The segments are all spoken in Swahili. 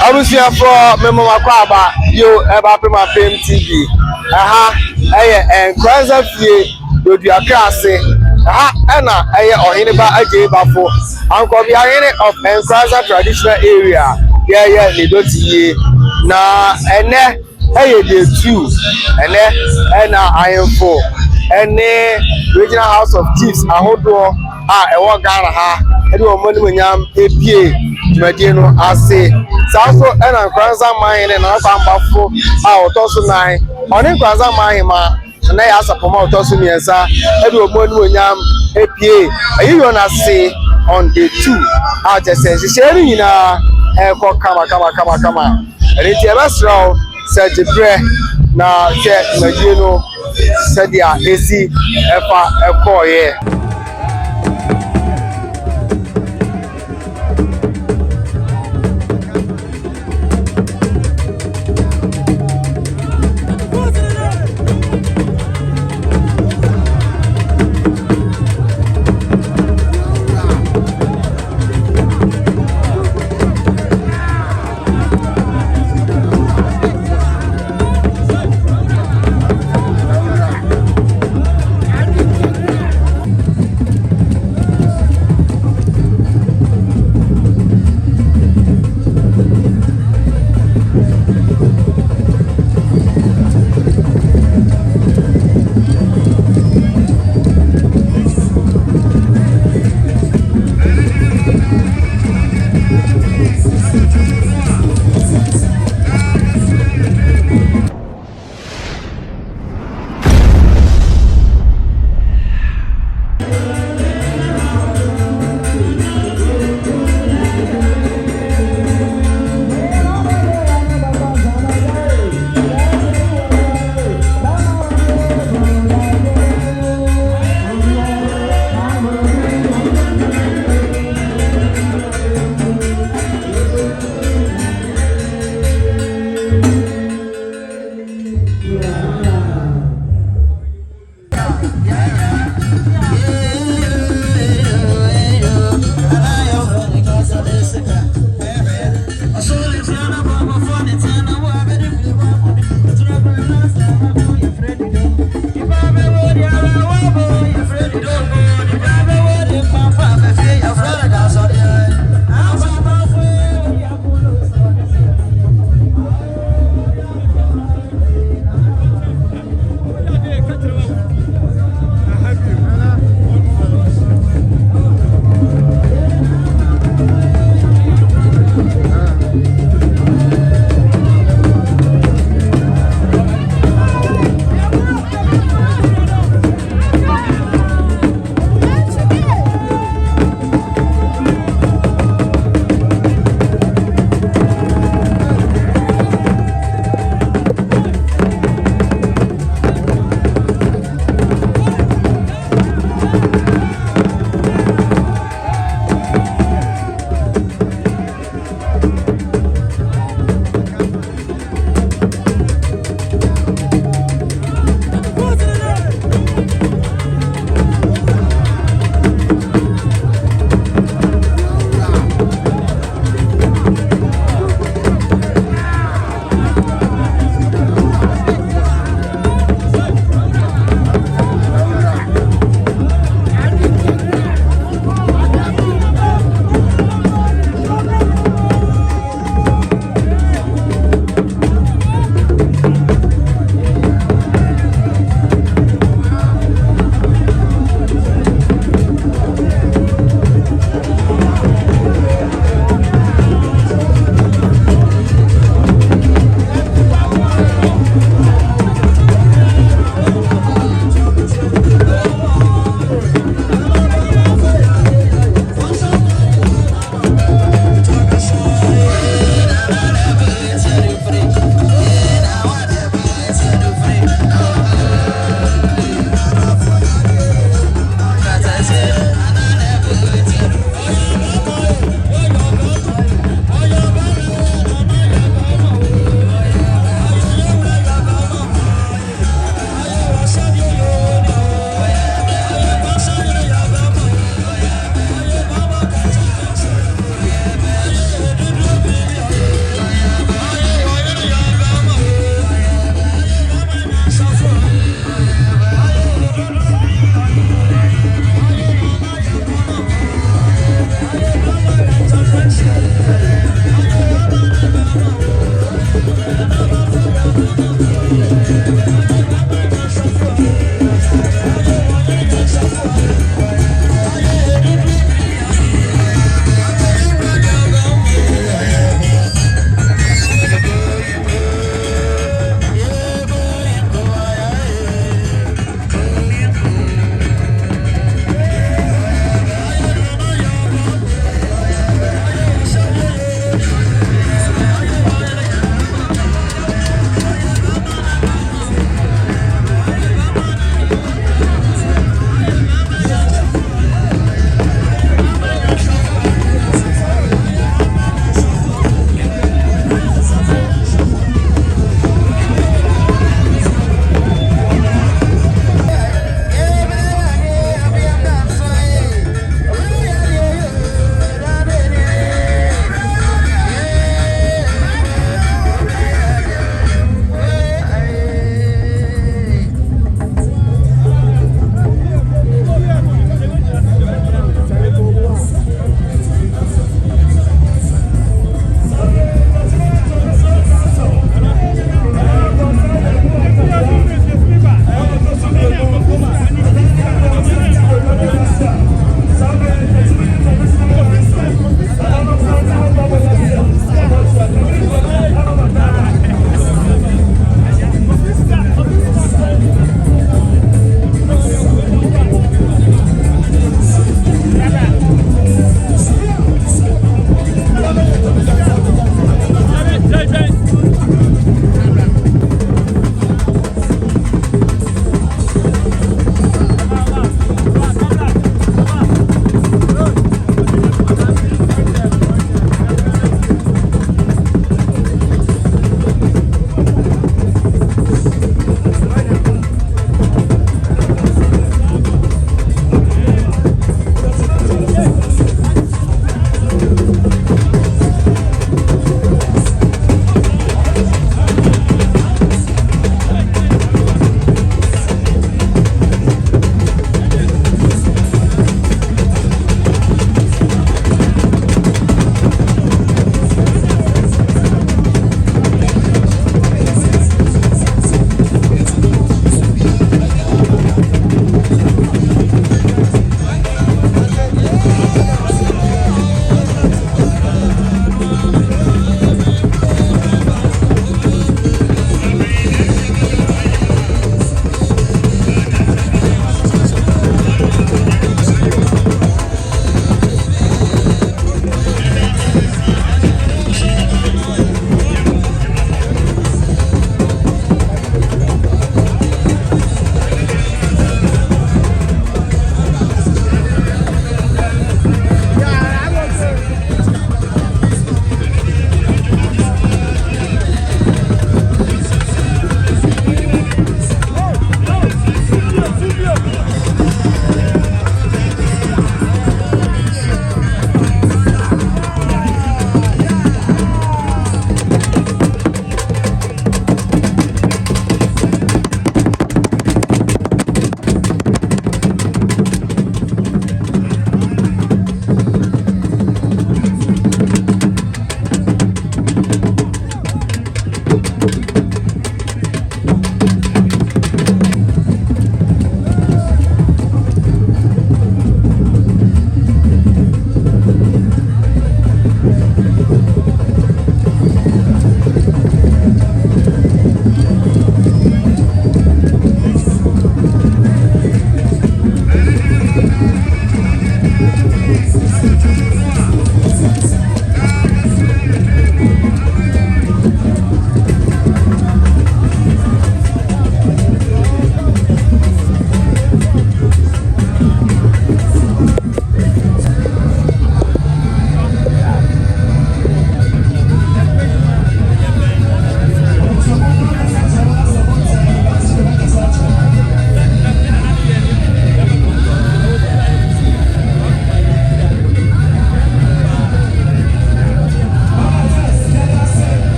Abusia for Memo Makwaba, you ever my fame TV. Aha, Nkoranza fie, you do a class. Aha, Anna, Oheneba Agyei Baffoe Ankobeahene of Nkoranza traditional area. Yeah, Dɔteyie. Na ene the two, ene I am for ene regional house of chiefs. Ahodo ewo Ghana ha. Edi omoni monyam epie dwumadie no ase. Sanso ena Nkoranza mine na Baffoe otoso 9. Oni Nkoranza mine ma na ya asapoma otoso miensa. Edi omoni monyam epie. Ayi na say on the 2. Just say share nyina eko kama. Enti ebesraw se jebre na che dwumadie no se dia esi efa ekoye.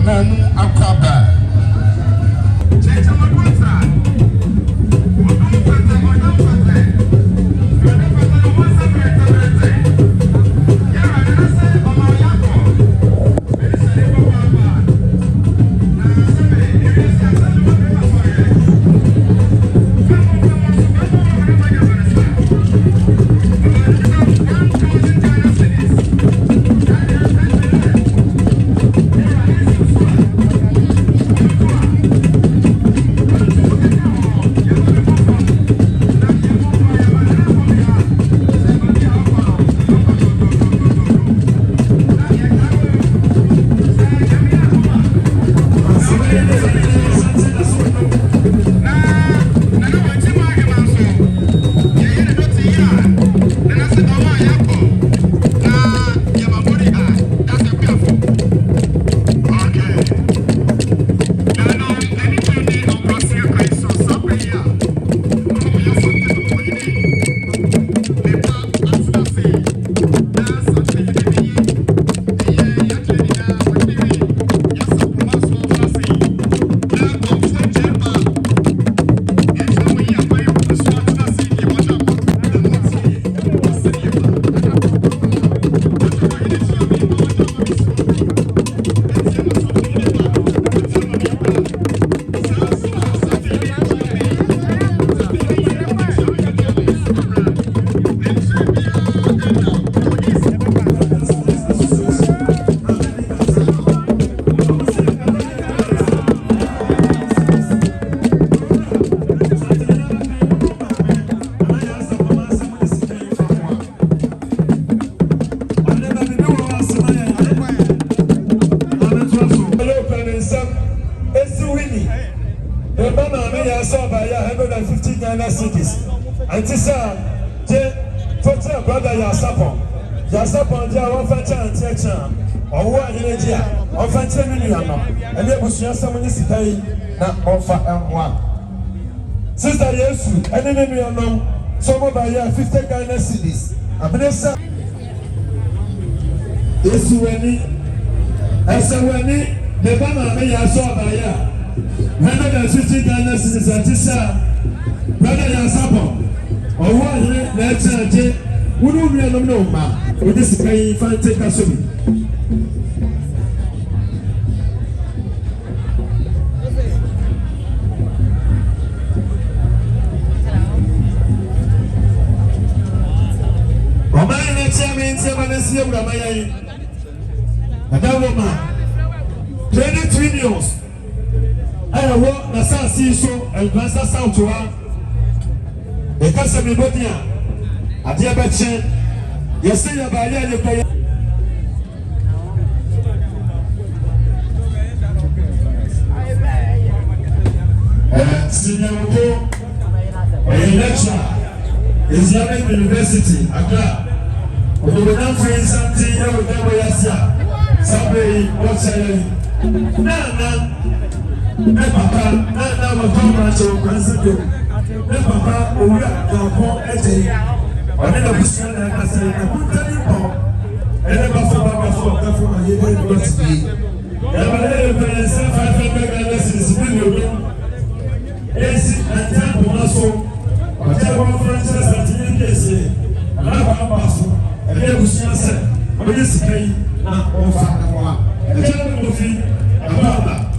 Nanu Akwaba. Antisa, je, total brother Yasapon, ja, Ofancha, Techa, or what energy, Ofancha, and there was just someone is today, not Ofa and one. Sister Yesu, enemy unknown, some of our 50 Ghana cities. Abnesa Yesu, as a winnie, the Bama may I saw by ya. 150 Ghana cities, Antisa, brother Yasapon. Ọwọ́ yẹn n'ẹ̀kyẹ́ ẹ̀kyẹ́ wọ́n ní omi ẹ̀nọ́m náà ọ̀ma ọ̀dẹ́ sika yìí fa ntẹ́ ká sómi. Ọba yẹn n'ẹ̀kyẹ́ mi ntẹ́ ma n'esi ewura ma yẹn ẹ̀dá wọ́n ma 23 millions ẹ̀yẹ wọ́ n'asaasi so ẹ̀dùnásá sáwùtò wa. Ekasa mi bodia adia bache yesi ya ba ya lepo sinyawo lecture Islamic University Accra Obodan Friends Santi ya odawo yasia sabe wacha na papa na wa cho kwanza Papa, we are going to on the position and I say, I put the people and the Baffoe and University. Never 500 lessons in Yes, and Temple also, whatever Francis and Tennessee, and I Baffoe, and there was yourself, but this day, not over. The gentleman will be about that.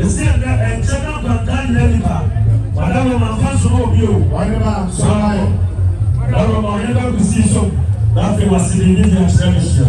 Esi anda enchana bankan neliba. Wadawo mafanso no bio. Oheneba Sawayo. Wadawo Oheneba Bisiso. Dafi wasilini ya shemishia.